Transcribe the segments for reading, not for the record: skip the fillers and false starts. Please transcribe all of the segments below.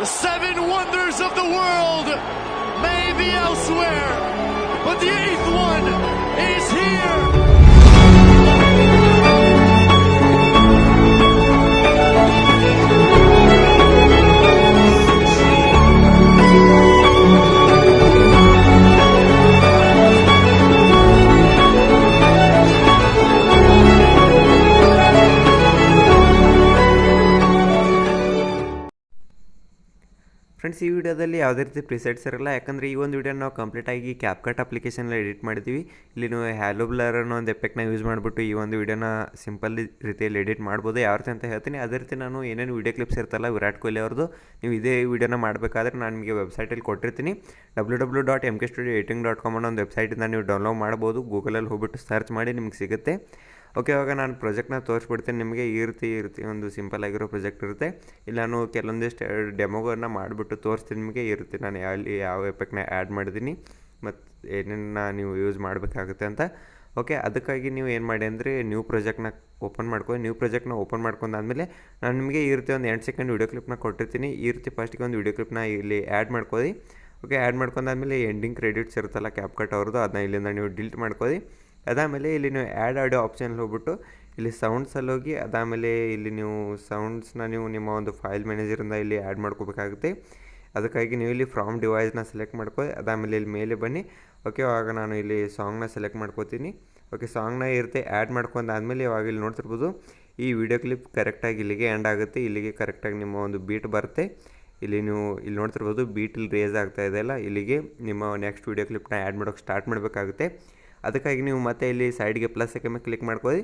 the 7 wonders of the world may be elsewhere, but the 8th one is here. Friends, ಈ ವಿಡಿಯೋದಲ್ಲಿ ಯಾವುದೇ ರೀತಿ presets ಇರಲ್ಲ. ಯಾಕಂದರೆ ಈ ಒಂದು ವಿಡಿಯೋ ನಾವು ಕಂಪ್ಲೀಟಾಗಿ ಕ್ಯಾಪ್ಕಟ್ ಅಪ್ಲಿಕೇಶನಲ್ಲಿ ಎಡಿಟ್ ಮಾಡಿದ್ದೀವಿ. ಇಲ್ಲಿ ನೀವು ಹ್ಯಾಲೋ ಬ್ಲರ್ ಅನ್ನೋ ಒಂದು ಎಫೆಕ್ಟ್ನ ಯೂಸ್ ಮಾಡಿಬಿಟ್ಟು ಈ ಒಂದು ವಿಡಿಯೋನ ಸಿಂಪಲ್ ರೀತಿಯಲ್ಲಿ ಎಡಿಟ್ ಮಾಡ್ಬೋದು. ಯಾವ ರೀತಿ ಅಂತ ಹೇಳ್ತೀನಿ. ಅದೇ ರೀತಿ ನಾನು ಏನೇನು ವಿಡಿಯೋ ಕ್ಲಿಪ್ಸ್ ಇರ್ತಲ್ಲ ವಿರಾಟ್ ಕೊಹ್ಲಿ ಅವ್ರದ್ದು, ನೀವು ಇದೇ ವಿಡಿಯೋನ ಮಾಡಬೇಕಾದ್ರೆ ನಾನು ನಿಮಗೆ ವೆಬ್ಸೈಟಲ್ಲಿ ಕೊಟ್ಟಿರ್ತೀನಿ. www.mkstudio8.com ಅನ್ನೋ ಒಂದು ವೆಬ್ಸೈಟಿಂದ ನೀವು ಡೌನ್ಲೋಡ್ ಮಾಡ್ಬೋದು. ಗೂಗಲಲ್ಲಿ ಹೋಗ್ಬಿಟ್ಟು ಸರ್ಚ್ ಮಾಡಿ ನಿಮ್ಗೆ ಸಿಗುತ್ತೆ. ಓಕೆ, ಇವಾಗ ನಾನು ಪ್ರಾಜೆಕ್ಟ್ನ ತೋರಿಸ್ಬಿಡ್ತೀನಿ ನಿಮಗೆ. ಈ ರೀತಿ ಒಂದು ಸಿಂಪಲ್ ಆಗಿರೋ ಪ್ರಾಜೆಕ್ಟ್ ಇರುತ್ತೆ. ಇಲ್ಲಿ ನಾನು ಕೆಲವೊಂದಿಷ್ಟು ಡೆಮೋಗಳನ್ನ ಮಾಡಿಬಿಟ್ಟು ತೋರಿಸ್ತೀನಿ ನಿಮಗೆ. ಈ ರೀತಿ ನಾನು ಯಾವ ಎಫೆಕ್ಟ್ನ ಆ್ಯಡ್ ಮಾಡಿದ್ದೀನಿ ಮತ್ತು ಏನೇನು ನೀವು ಯೂಸ್ ಮಾಡಬೇಕಾಗುತ್ತೆ ಅಂತ. ಓಕೆ, ಅದಕ್ಕಾಗಿ ನೀವು ಏನು ಮಾಡಿ ಅಂದರೆ ನ್ಯೂ ಪ್ರಾಜೆಕ್ಟ್ನ ಓಪನ್ ಮಾಡ್ಕೊಂಡು ನ್ಯೂ ಪ್ರಾಜೆಕ್ಟ್ನ ಓಪನ್ ಮಾಡ್ಕೊಂಡಾದ್ಮೇಲೆ ನಾನು ನಿಮಗೆ ಈ ರೀತಿ ಒಂದು 8 ಸೆಕೆಂಡ್ ವೀಡಿಯೋ ಕ್ಲಿಪ್ನ ಕೊಟ್ಟಿರ್ತೀನಿ. ಈ ರೀತಿ ಫಸ್ಟಿಗೆ ಒಂದು ವೀಡಿಯೋ ಕ್ಲಿಪ್ನ ಇಲ್ಲಿ ಆ್ಯಡ್ ಮಾಡ್ಕೊಳ್ಳಿ. ಓಕೆ, ಆ್ಯಡ್ ಮಾಡ್ಕೊಂಡಾದ್ಮೇಲೆ ಎಂಡಿಂಗ್ ಕ್ರೆಡಿಟ್ಸ್ ಇರುತ್ತಲ್ಲ ಕ್ಯಾಪ್ಕಟ್ ಅವ್ರದ್ದು, ಅದನ್ನ ಇಲ್ಲಿಂದ ನೀವು ಡಿಲೀಟ್ ಮಾಡ್ಕೊಳ್ಳಿ. ಅದಾದಮೇಲೆ ಇಲ್ಲಿ ನೀವು ಆ್ಯಡ್ ಆಡಿಯೋ ಆಪ್ಷನ್ಲ್ಲಿ ಹೋಗ್ಬಿಟ್ಟು ಇಲ್ಲಿ ಸೌಂಡ್ಸಲ್ಲಿ ಹೋಗಿ ಅದಾದಮೇಲೆ ಇಲ್ಲಿ ನೀವು ಸೌಂಡ್ಸ್ನ ನೀವು ನಿಮ್ಮ ಒಂದು ಫೈಲ್ ಮ್ಯಾನೇಜರಿಂದ ಇಲ್ಲಿ ಆ್ಯಡ್ ಮಾಡ್ಕೋಬೇಕಾಗುತ್ತೆ. ಅದಕ್ಕಾಗಿ ನೀವು ಇಲ್ಲಿ ಫ್ರಾಮ್ ಡಿವೈಸ್ನ ಸೆಲೆಕ್ಟ್ ಮಾಡ್ಕೊಳ್ಳಿ. ಅದಾದಮೇಲೆ ಇಲ್ಲಿ ಮೇಲೆ ಬನ್ನಿ. ಓಕೆ, ಇವಾಗ ನಾನು ಇಲ್ಲಿ ಸಾಂಗ್ನ ಸೆಲೆಕ್ಟ್ ಮಾಡ್ಕೋತೀನಿ. ಓಕೆ, ಸಾಂಗ್ನ ಇರುತ್ತೆ ಆ್ಯಡ್ ಮಾಡ್ಕೊಂಡಾದ್ಮೇಲೆ ಇವಾಗ ಇಲ್ಲಿ ನೋಡ್ತಿರ್ಬೋದು ಈ ವಿಡಿಯೋ ಕ್ಲಿಪ್ ಕರೆಕ್ಟಾಗಿ ಇಲ್ಲಿಗೆ ಎಂಡ್ ಆಗುತ್ತೆ. ಇಲ್ಲಿಗೆ ಕರೆಕ್ಟಾಗಿ ನಿಮ್ಮ ಒಂದು ಬೀಟ್ ಬರುತ್ತೆ. ಇಲ್ಲಿ ನೋಡ್ತಿರ್ಬೋದು ಬೀಟ್ ಇಲ್ಲಿ ರೇಸ್ ಆಗ್ತಾ ಇದೆ ಅಲ್ಲ, ಇಲ್ಲಿಗೆ ನಿಮ್ಮ ನೆಕ್ಸ್ಟ್ ವಿಡಿಯೋ ಕ್ಲಿಪ್ನ ಆ್ಯಡ್ ಮಾಡೋಕ್ಕೆ ಸ್ಟಾರ್ಟ್ ಮಾಡಬೇಕಾಗುತ್ತೆ. ಅದಕ್ಕಾಗಿ ನೀವು ಮತ್ತೆ ಇಲ್ಲಿ ಸೈಡ್ಗೆ ಪ್ಲಸ್ ಮೇಲೆ ಕ್ಲಿಕ್ ಮಾಡ್ಕೊಳ್ಳಿ.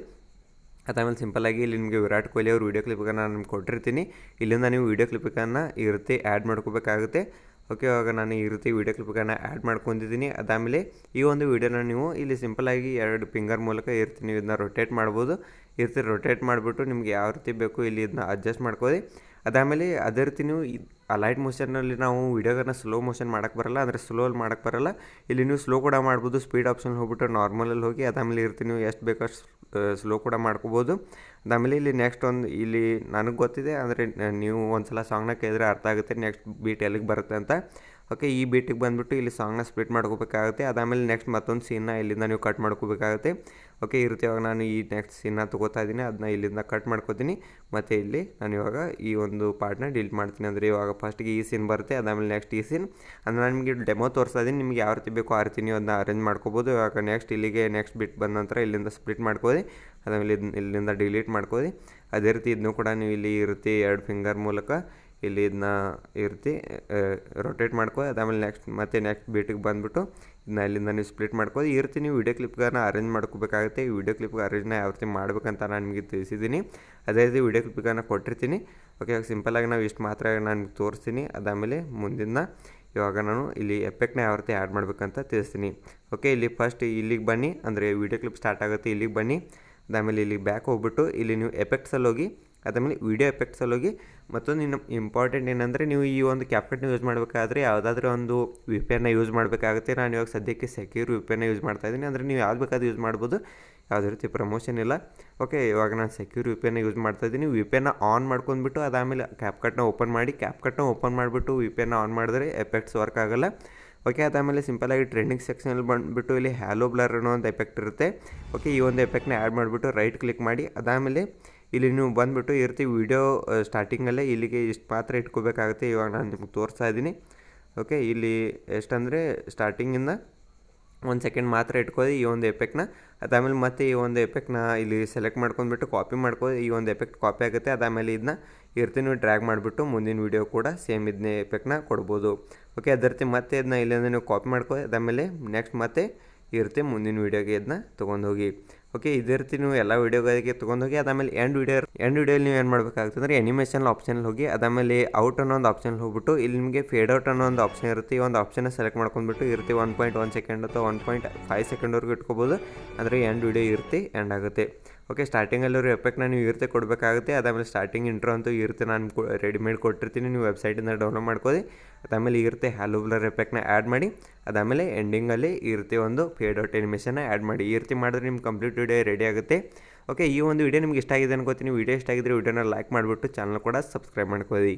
ಅದಾದಮೇಲೆ ಸಿಂಪಲ್ಲಾಗಿ ಇಲ್ಲಿ ನಿಮಗೆ ವಿರಾಟ್ ಕೊಹ್ಲಿ ಅವ್ರ ವೀಡಿಯೋ ಕ್ಲಿಪ್ಗೆ ನಾನು ನಿಮ್ಗೆ ಕೊಟ್ಟಿರ್ತೀನಿ. ಇಲ್ಲಿಂದ ನೀವು ವೀಡಿಯೋ ಕ್ಲಿಪ್ಗಳನ್ನು ಈ ರೀತಿ ಆ್ಯಡ್ ಮಾಡ್ಕೋಬೇಕಾಗುತ್ತೆ. ಓಕೆ, ಇವಾಗ ನಾನು ಈ ರೀತಿ ವೀಡಿಯೋ ಕ್ಲಿಪ್ಗಳನ್ನು ಆ್ಯಡ್ ಮಾಡ್ಕೊಂಡಿದ್ದೀನಿ. ಅದಾದಮೇಲೆ ಈ ಒಂದು ವೀಡಿಯೋನ ನೀವು ಇಲ್ಲಿ ಸಿಂಪಲ್ಲಾಗಿ 2 ಫಿಂಗರ್ ಮೂಲಕ ಈ ರೀತಿ ನೀವು ಇದನ್ನ ರೊಟೇಟ್ ಮಾಡ್ಬೋದು. ಈ ರೀತಿ ರೊಟೇಟ್ ಮಾಡಿಬಿಟ್ಟು ನಿಮ್ಗೆ ಯಾವ ರೀತಿ ಬೇಕು ಇಲ್ಲಿ ಇದನ್ನ ಅಡ್ಜಸ್ಟ್ ಮಾಡ್ಕೊಳ್ಳಿ. ಅದಾದಮೇಲೆ ಅದೇ ರೀತಿ ನೀವು ಅಲೈಟ್ ಮೋಷನ್ನಲ್ಲಿ ನಾವು ವೀಡಿಯೋಗಳನ್ನ ಸ್ಲೋ ಮೋಷನ್ ಮಾಡೋಕ್ಕೆ ಬರಲ್ಲ, ಅಂದರೆ ಸ್ಲೋಲ್ಲಿ ಮಾಡೋಕ್ಕೆ ಬರಲ್ಲ. ಇಲ್ಲಿ ನೀವು ಸ್ಲೋ ಕೂಡ ಮಾಡ್ಬೋದು. ಸ್ಪೀಡ್ ಆಪ್ಷನ್ ಹೋಗ್ಬಿಟ್ಟು ನಾರ್ಮಲಲ್ಲಿ ಹೋಗಿ ಅದಾದಮೇಲೆ ಇರ್ತೀನಿ ನೀವು ಎಷ್ಟು ಬೇಕೋ ಸ್ಲೋ ಕೂಡ ಮಾಡ್ಕೋಬೋದು. ಅದಾದಮೇಲೆ ಇಲ್ಲಿ ನೆಕ್ಸ್ಟ್ ಒಂದು ಇಲ್ಲಿ ನನಗೆ ಗೊತ್ತಿದೆ, ಅಂದರೆ ನೀವು ಒಂದು ಸಲ ಸಾಂಗ್ನ ಕೇಳಿದ್ರೆ ಅರ್ಥ ಆಗುತ್ತೆ ನೆಕ್ಸ್ಟ್ ಬೀಟ್ ಎಲ್ಲಿಗೆ ಬರುತ್ತೆ ಅಂತ. ಓಕೆ, ಈ ಬೀಟಿಗೆ ಬಂದುಬಿಟ್ಟು ಇಲ್ಲಿ ಸಾಂಗ್ನ ಸ್ಪ್ಲಿಟ್ ಮಾಡ್ಕೋಬೇಕಾಗುತ್ತೆ. ಅದಾದಮೇಲೆ ನೆಕ್ಸ್ಟ್ ಮತ್ತೊಂದು ಸೀನ್ನ ಇಲ್ಲಿಂದ ನೀವು ಕಟ್ ಮಾಡ್ಕೋಬೇಕಾಗುತ್ತೆ. ಓಕೆ, ಈ ರೀತಿ ಇವಾಗ ನಾನು ಈ ನೆಕ್ಸ್ಟ್ ಸೀನ್ನ ತೊಗೋತಾ ಇದ್ದೀನಿ, ಅದನ್ನ ಇಲ್ಲಿಂದ ಕಟ್ ಮಾಡ್ಕೋತೀನಿ. ಮತ್ತು ಇಲ್ಲಿ ನಾನು ಇವಾಗ ಈ ಒಂದು ಪಾರ್ಟ್ನ ಡಿಲೀಟ್ ಮಾಡ್ತೀನಿ. ಅಂದರೆ ಇವಾಗ ಫಸ್ಟಿಗೆ ಈ ಸೀನ್ ಬರುತ್ತೆ, ಅದಾದಮೇಲೆ ನೆಕ್ಸ್ಟ್ ಈ ಸೀನ್. ಅಂದರೆ ನಾನು ನಿಮಗೆ ಡೆಮೋ ತೋರಿಸ್ತಾ ಇದ್ದೀನಿ. ನಿಮ್ಗೆ ಯಾವ ರೀತಿ ಬೇಕೋ ಆ ರೀತಿ ನೀವು ಅದನ್ನ ಅರೇಂಜ್ ಮಾಡ್ಕೋಬೋದು. ಇವಾಗ ನೆಕ್ಸ್ಟ್ ಇಲ್ಲಿಗೆ ನೆಕ್ಸ್ಟ್ ಬಿಟ್ ಬಂದ ನಂತರ ಇಲ್ಲಿಂದ ಸ್ಪ್ಲಿಟ್ ಮಾಡ್ಕೊಳ್ಳಿ. ಅದಾದಮೇಲೆ ಇಲ್ಲಿಂದ ಡಿಲೀಟ್ ಮಾಡ್ಕೊಳ್ಳಿ. ಅದೇ ರೀತಿ ಇದನ್ನು ಕೂಡ ನೀವು ಇಲ್ಲಿ ಈ ರೀತಿ 2 ಫಿಂಗರ್ ಮೂಲಕ ಇಲ್ಲಿ ಇದನ್ನ ಈ ರೀತಿ ರೊಟೇಟ್ ಮಾಡ್ಕೊ. ಅದಾದಮೇಲೆ ನೆಕ್ಸ್ಟ್ ಬೀಟಿಗೆ ಬಂದುಬಿಟ್ಟು ಇದನ್ನ ಇಲ್ಲಿಂದ ನೀವು ಸ್ಪ್ಲಿಟ್ ಮಾಡ್ಕೊಳ್ಳಿ. ಈ ರೀತಿ ನೀವು ವೀಡಿಯೋ ಕ್ಲಿಪ್ಗಳನ್ನ ಅರೇಂಜ್ ಮಾಡ್ಕೋಬೇಕಾಗುತ್ತೆ. ಈ ವಿಡಿಯೋ ಕ್ಲಿಪ್ಗೆ ಅರೇಂಜ್ನ ಯಾವ ರೀತಿ ಮಾಡಬೇಕಂತ ನಾನು ನಿಮಗೆ ತಿಳಿಸಿದ್ದೀನಿ. ಅದೇ ರೀತಿ ವೀಡಿಯೋ ಕ್ಲಿಪ್ಗಳನ್ನ ಕೊಟ್ಟಿರ್ತೀನಿ. ಓಕೆ, ಸಿಂಪಲ್ಲಾಗಿ ನಾವು ಇಷ್ಟು ಮಾತ್ರ ನಾನು ತೋರಿಸ್ತೀನಿ. ಅದಾದಮೇಲೆ ಮುಂದಿನ ಇವಾಗ ನಾನು ಇಲ್ಲಿ ಎಫೆಕ್ಟ್ನ ಯಾವ ರೀತಿ ಆ್ಯಡ್ ಮಾಡಬೇಕಂತ ತಿಳಿಸ್ತೀನಿ. ಓಕೆ, ಇಲ್ಲಿ ಫಸ್ಟ್ ಇಲ್ಲಿಗೆ ಬನ್ನಿ, ಅಂದರೆ ವೀಡಿಯೋ ಕ್ಲಿಪ್ ಸ್ಟಾರ್ಟ್ ಆಗುತ್ತೆ, ಇಲ್ಲಿಗೆ ಬನ್ನಿ. ಅದಾದಮೇಲೆ ಇಲ್ಲಿಗೆ ಬ್ಯಾಕ್ ಹೋಗ್ಬಿಟ್ಟು ಇಲ್ಲಿ ನೀವು ಎಫೆಕ್ಟ್ಸಲ್ಲಿ ಹೋಗಿ ಅದಾದಮೇಲೆ ವೀಡಿಯೋ ಎಫೆಕ್ಟ್ಸಲ್ಲಿ ಹೋಗಿ ಮತ್ತೊಂದು ಇನ್ನು ಇಂಪಾರ್ಟೆಂಟ್ ಏನಂದರೆ ನೀವು ಈ ಒಂದು ಕ್ಯಾಪ್ಕಟ್ನ ಯೂಸ್ ಮಾಡಬೇಕಾದ್ರೆ ಯಾವುದಾದ್ರೂ ಒಂದು VPN ಯೂಸ್ ಮಾಡಬೇಕಾಗುತ್ತೆ. ನಾನು ಇವಾಗ ಸದ್ಯಕ್ಕೆ ಸೆಕ್ಯೂರ್ VPN ಯೂಸ್ ಮಾಡ್ತಾಯಿದ್ದೀನಿ. ಅಂದರೆ ನೀವು ಯಾವ್ದು ಬೇಕಾದ್ರೂ ಯೂಸ್ ಮಾಡ್ಬೋದು, ಯಾವುದೇ ರೀತಿ ಪ್ರಮೋಷನ್ ಇಲ್ಲ. ಓಕೆ, ಇವಾಗ ನಾನು ಸೆಕ್ಯೂರ್ VPN ಯೂಸ್ ಮಾಡ್ತಾಯಿದ್ದೀನಿ. VPN ಆನ್ ಮಾಡ್ಕೊಂಡ್ಬಿಟ್ಟು ಅದಾದಮೇಲೆ ಕ್ಯಾಪ್ಕಟ್ನ ಓಪನ್ ಮಾಡಿಬಿಟ್ಟು VPN ಆನ್ ಮಾಡಿದ್ರೆ ಎಫೆಕ್ಟ್ಸ್ ವರ್ಕ್ ಆಗೋಲ್ಲ. ಓಕೆ, ಅದಾದಮೇಲೆ ಸಿಂಪಲ್ಲಾಗಿ ಟ್ರೆಂಡಿಂಗ್ ಸೆಕ್ಷನಲ್ಲಿ ಬಂದುಬಿಟ್ಟು ಇಲ್ಲಿ ಹ್ಯಾಲೋ ಬ್ಲರ್ ಅನ್ನೋ ಒಂದು ಎಫೆಕ್ಟ್ ಇರುತ್ತೆ. ಓಕೆ, ಈ ಒಂದು ಎಫೆಕ್ಟ್ನ ಆ್ಯಡ್ ಮಾಡಿಬಿಟ್ಟು ರೈಟ್ ಕ್ಲಿಕ್ ಮಾಡಿ ಅದಾದಮೇಲೆ ಇಲ್ಲಿ ನೀವು ಬಂದುಬಿಟ್ಟು ಈ ರೀತಿ ವೀಡಿಯೋ ಸ್ಟಾರ್ಟಿಂಗಲ್ಲೇ ಇಲ್ಲಿಗೆ ಇಷ್ಟು ಮಾತ್ರ ಇಟ್ಕೋಬೇಕಾಗುತ್ತೆ. ಇವಾಗ ನಾನು ನಿಮ್ಗೆ ತೋರಿಸ್ತಾ ಇದ್ದೀನಿ. ಓಕೆ, ಇಲ್ಲಿ ಎಷ್ಟಂದರೆ ಸ್ಟಾರ್ಟಿಂಗಿಂದ 1 ಸೆಕೆಂಡ್ ಮಾತ್ರ ಇಟ್ಕೊಳ್ಳಿ ಈ ಒಂದು ಎಫೆಕ್ಟ್ನ. ಅದಾದಮೇಲೆ ಮತ್ತೆ ಈ ಒಂದು ಎಫೆಕ್ಟ್ನ ಇಲ್ಲಿ ಸೆಲೆಕ್ಟ್ ಮಾಡ್ಕೊಂಡ್ಬಿಟ್ಟು ಕಾಪಿ ಮಾಡ್ಕೊಳ್ಳಿ. ಈ ಒಂದು ಎಫೆಕ್ಟ್ ಕಾಪಿ ಆಗುತ್ತೆ. ಅದಾದಮೇಲೆ ಇದನ್ನ ಈ ರೀತಿ ನೀವು ಡ್ರ್ಯಾಗ್ ಮಾಡಿಬಿಟ್ಟು ಮುಂದಿನ ವೀಡಿಯೋ ಕೂಡ ಸೇಮ್ ಇದನ್ನೇ ಎಫೆಕ್ಟ್ನ ಕೊಡ್ಬೋದು. ಓಕೆ, ಅದೇ ರೀತಿ ಮತ್ತೆ ಇದನ್ನ ಇಲ್ಲಿಂದ ನೀವು ಕಾಪಿ ಮಾಡ್ಕೊಳ್ಳಿ. ಅದಾದಮೇಲೆ ನೆಕ್ಸ್ಟ್ ಮತ್ತೆ ಈ ರೀತಿ ಮುಂದಿನ ವೀಡಿಯೋಗೆ ಇದನ್ನ ತೊಗೊಂಡೋಗಿ. ಓಕೆ, ಇದೇ ರೀತಿ ನೀವು ಎಲ್ಲ ವೀಡಿಯೋಗಳಿಗೆ ತೊಗೊಂಡೋಗಿ ಅದಾದಮೇಲೆ ಎಂಡ್ ವೀಡಿಯೋಲಿ ನೀವು ಏನು ಮಾಡಬೇಕಾಗುತ್ತೆ ಅಂದರೆ ಎನಿಮೇಷನ್ ಆಪ್ಷನಲ್ಲಿ ಹೋಗಿ ಅದಾದಮೇಲೆ ಔಟ್ ಅನ್ನೋ ಒಂದು ಆಪ್ಷನ್ಗೆ ಹೋಗ್ಬಿಟ್ಟು ಇಲ್ಲಿ ನಿಮಗೆ ಫೇಡ್ ಔಟ್ ಅನ್ನೋ ಒಂದು ಆಪ್ಷನ್ ಇರುತ್ತೆ. ಈ ಒಂದು ಆಪ್ಷನ್ನ ಸೆಲೆಕ್ಟ್ ಮಾಡ್ಕೊಂಡ್ಬಿಟ್ಟು ಈ ರೀತಿ 1.1 ಸೆಕೆಂಡ್ ಅಥವಾ 1.5 ಸೆಕೆಂಡ್ವರೆಗೂ ಇಟ್ಕೋಬೋದು. ಅಂದರೆ ಎಂಡ್ ವೀಡಿಯೋ ಈ ರೀತಿ ಎಂಡ್ ಆಗುತ್ತೆ. ಓಕೆ, ಸ್ಟಾರ್ಟಿಂಗಲ್ಲಿರೋ ಎಫೆಕ್ಟ್ನ ನೀವು ಈ ರೀತಿ ಕೊಡಬೇಕಾಗುತ್ತೆ. ಅದಾದಮೇಲೆ ಸ್ಟಾರ್ಟಿಂಗ್ ಇಂಟ್ರೋ ಅಂತೂ ಈ ರೀತಿ ನಾನು ರೆಡಿಮೇಡ್ ಕೊಟ್ಟಿರ್ತೀನಿ, ನೀವು ವೆಬ್ಸೈಟಿಂದ ಡೌನ್ಲೋಡ್ ಮಾಡ್ಕೊಳ್ಳಿ. ಅದಾದಮೇಲೆ ಈ ರೀತಿ ಹ್ಯಾಲೋ ಬ್ಲರ್ ಎಫೆಕ್ಟ್ನ ಆ್ಯಡ್ ಮಾಡಿ ಅದಾದಮೇಲೆ ಎಂಡಿಂಗಲ್ಲಿ ಈ ರೀತಿ ಒಂದು ಫೇಡ್ ಔಟ್ ಎನಿಮೇಷನ್ನ ಆ್ಯಡ್ ಮಾಡಿ. ಈ ರೀತಿ ಮಾಡಿದ್ರೆ ನಿಮ್ಮ ಕಂಪ್ಲೀಟ್ ವೀಡಿಯೋ ರೆಡಿ ಆಗುತ್ತೆ. ಓಕೆ, ಈ ಒಂದು ವೀಡಿಯೋ ನಿಮ್ಗೆ ಇಷ್ಟ ಆಗಿದೆ ಅನ್ಕೋತೀನಿ. ವೀಡಿಯೋ ಇಷ್ಟ ಆಗಿದ್ರೆ ವೀಡಿಯೋನ ಲೈಕ್ ಮಾಡಿಬಿಟ್ಟು ಚಾನಲ್ ಕೂಡ ಸಬ್ಸ್ಕ್ರೈಬ್ ಮಾಡ್ಕೊಳ್ಳಿ.